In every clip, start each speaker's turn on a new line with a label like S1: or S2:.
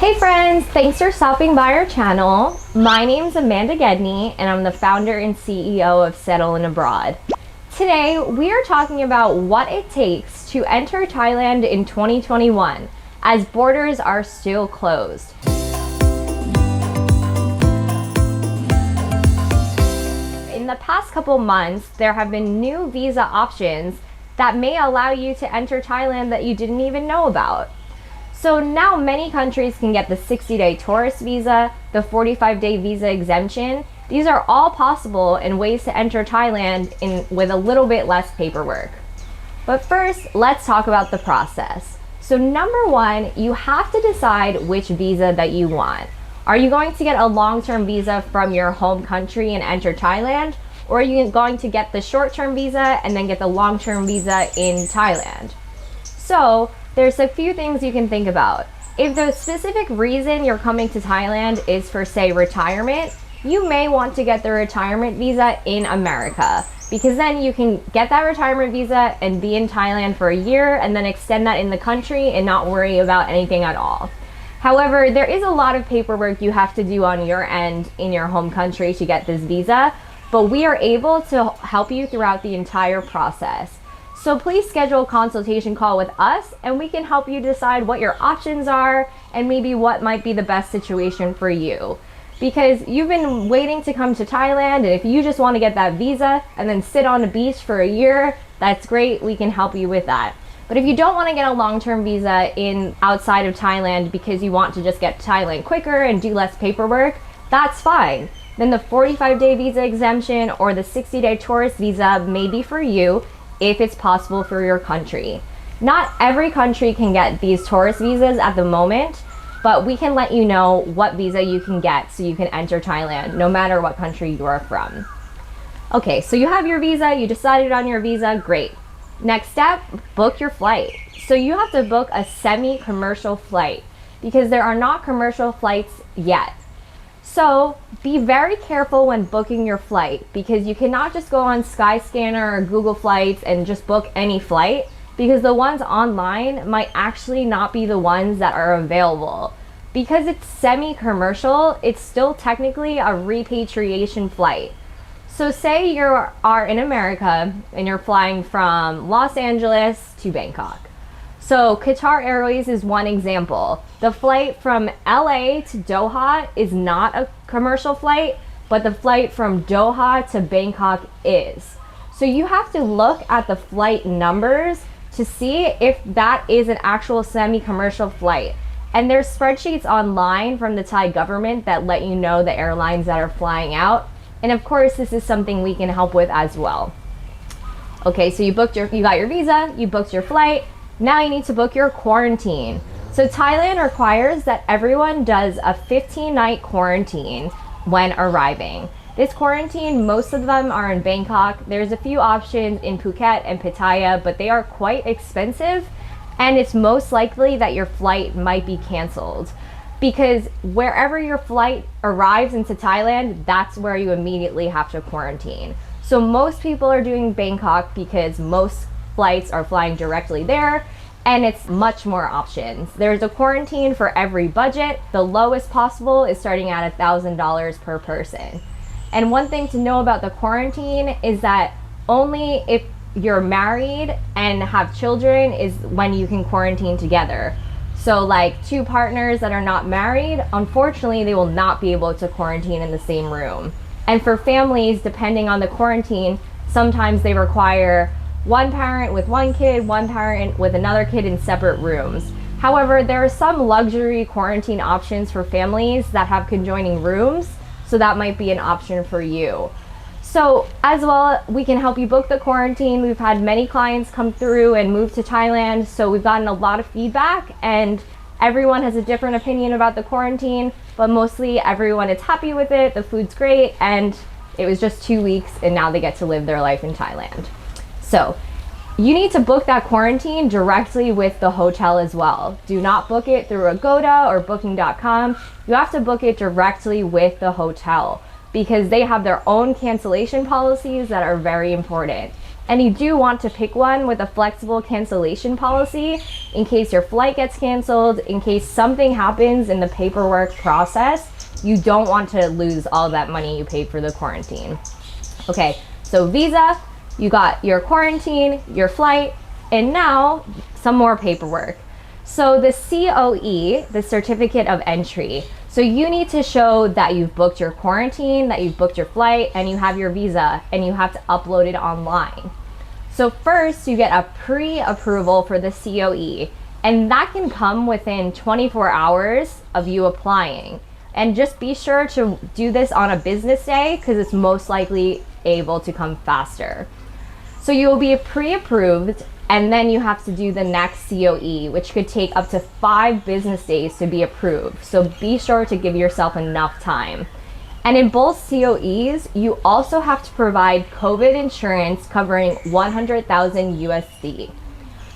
S1: Hey friends, thanks for stopping by our channel. My name is Amanda Gedney and I'm the founder and CEO of Settle Abroad. Today we are talking about what it takes to enter Thailand in 2021 as borders are still closed. In the past couple months, there have been new visa options that may allow you to enter Thailand that you didn't even know about. So now many countries can get the 60-day tourist visa, the 45-day visa exemption. These are all possible and ways to enter Thailand with a little bit less paperwork. But first, let's talk about the process. So number one, you have to decide which visa that you want. Are you going to get a long-term visa from your home country and enter Thailand? Or are you going to get the short-term visa and then get the long-term visa in Thailand? So there's a few things you can think about. If the specific reason you're coming to Thailand is for, say, retirement, you may want to get the retirement visa in America, because then you can get that retirement visa and be in Thailand for a year and then extend that in the country and not worry about anything at all. However, there is a lot of paperwork you have to do on your end in your home country to get this visa, but we are able to help you throughout the entire process. So please schedule a consultation call with us and we can help you decide what your options are and maybe what might be the best situation for you. Because you've been waiting to come to Thailand, and if you just want to get that visa and then sit on the beach for a year, that's great, we can help you with that. But if you don't want to get a long-term visa outside of Thailand because you want to just get to Thailand quicker and do less paperwork, that's fine. Then the 45-day visa exemption or the 60-day tourist visa may be for you if it's possible for your country. Not every country can get these tourist visas at the moment, but we can let you know what visa you can get so you can enter Thailand no matter what country you are from. Okay, so you have your visa, you decided on your visa, great. Next step, book your flight. So you have to book a semi-commercial flight because there are not commercial flights yet. So be very careful when booking your flight, because you cannot just go on Skyscanner or Google Flights and just book any flight, because the ones online might actually not be the ones that are available. Because it's semi-commercial, it's still technically a repatriation flight. So say you are in America and you're flying from Los Angeles to Bangkok. So Qatar Airways is one example. The flight from LA to Doha is not a commercial flight, but the flight from Doha to Bangkok is. So you have to look at the flight numbers to see if that is an actual semi-commercial flight. And there's spreadsheets online from the Thai government that let you know the airlines that are flying out. And of course, this is something we can help with as well. Okay, so you got your visa, you booked your flight. Now you need to book your quarantine. So Thailand requires that everyone does a 15-night quarantine when arriving. This quarantine, most of them are in Bangkok. There's a few options in Phuket and Pattaya, but they are quite expensive, and it's most likely that your flight might be canceled, because wherever your flight arrives into Thailand, that's where you immediately have to quarantine. So most people are doing Bangkok because most flights are flying directly there, and it's much more options. There's a quarantine for every budget. The lowest possible is starting at $1,000 per person. And one thing to know about the quarantine is that only if you're married and have children is when you can quarantine together. So like two partners that are not married, unfortunately, they will not be able to quarantine in the same room. And for families, depending on the quarantine, sometimes they require one parent with one kid, one parent with another kid in separate rooms. However, there are some luxury quarantine options for families that have conjoining rooms, so that might be an option for you. So as well, we can help you book the quarantine. We've had many clients come through and move to Thailand, so we've gotten a lot of feedback, and everyone has a different opinion about the quarantine, but mostly everyone is happy with it. The food's great, and it was just 2 weeks and now they get to live their life in Thailand. So you need to book that quarantine directly with the hotel as well. Do not book it through Agoda or booking.com. You have to book it directly with the hotel because they have their own cancellation policies that are very important. And you do want to pick one with a flexible cancellation policy in case your flight gets canceled, in case something happens in the paperwork process. You don't want to lose all that money you paid for the quarantine. Okay, so visa, you got your quarantine, your flight, and now some more paperwork. So the COE, the certificate of entry. So you need to show that you've booked your quarantine, that you've booked your flight, and you have your visa, and you have to upload it online. So first you get a pre-approval for the COE, and that can come within 24 hours of you applying. And just be sure to do this on a business day because it's most likely able to come faster. So you will be pre-approved, and then you have to do the next COE, which could take up to 5 business days to be approved. So be sure to give yourself enough time. And in both COEs, you also have to provide COVID insurance covering 100,000 USD.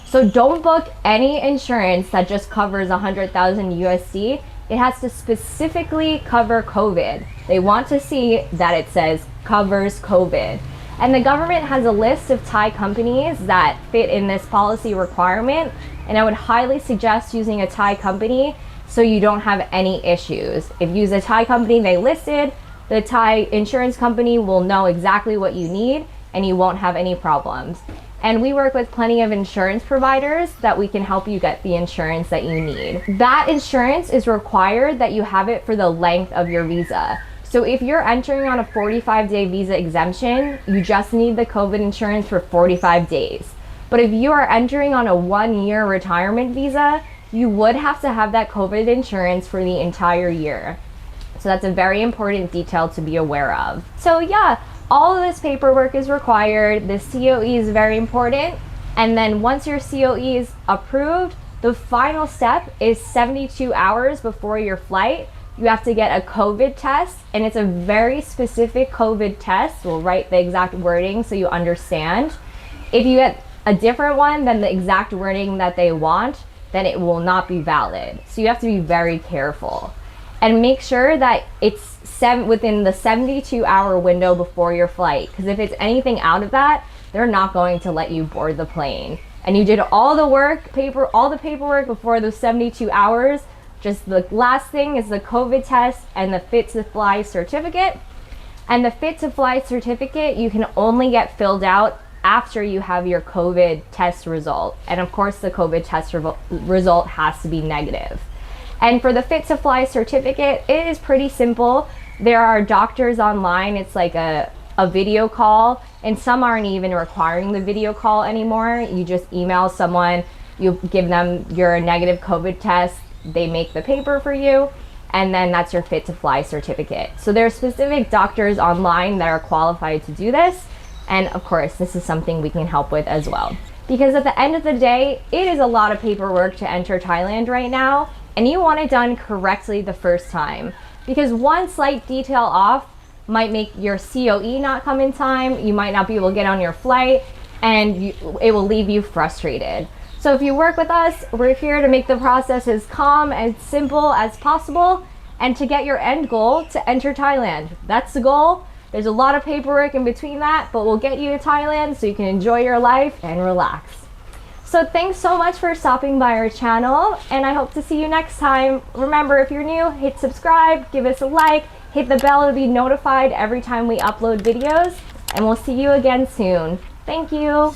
S1: So don't book any insurance that just covers 100,000 USD. It has to specifically cover COVID. They want to see that it says covers COVID. And the government has a list of Thai companies that fit in this policy requirement, and I would highly suggest using a Thai company so you don't have any issues. If you use a Thai company they listed, the Thai insurance company will know exactly what you need and you won't have any problems. And we work with plenty of insurance providers that we can help you get the insurance that you need. That insurance is required that you have it for the length of your visa. So if you're entering on a 45-day visa exemption, you just need the COVID insurance for 45 days. But if you are entering on a 1-year retirement visa, you would have to have that COVID insurance for the entire year. So that's a very important detail to be aware of. So yeah, all of this paperwork is required. The COE is very important. And then once your COE is approved, the final step is 72 hours before your flight. You have to get a COVID test, and it's a very specific COVID test. We'll write the exact wording so you understand. If you get a different one than the exact wording that they want, then it will not be valid. So you have to be very careful. And make sure that it's within the 72-hour window before your flight, because if it's anything out of that, they're not going to let you board the plane. And you did all the work, all the paperwork before those 72 hours. Just the last thing is the COVID test and the fit to fly certificate. And the fit to fly certificate, you can only get filled out after you have your COVID test result. And of course, the COVID test result has to be negative. And for the fit to fly certificate, it is pretty simple. There are doctors online. It's like a video call, and some aren't even requiring the video call anymore. You just email someone, you give them your negative COVID test, they make the paper for you, and then that's your fit to fly certificate. So there are specific doctors online that are qualified to do this, and of course this is something we can help with as well. Because at the end of the day, it is a lot of paperwork to enter Thailand right now, and you want it done correctly the first time. Because one slight detail off might make your COE not come in time, you might not be able to get on your flight, and it will leave you frustrated. So if you work with us, we're here to make the process as calm and simple as possible, and to get your end goal to enter Thailand. That's the goal. There's a lot of paperwork in between that, but we'll get you to Thailand so you can enjoy your life and relax. So thanks so much for stopping by our channel, and I hope to see you next time. Remember, if you're new, hit subscribe, give us a like, hit the bell to be notified every time we upload videos, and we'll see you again soon. Thank you.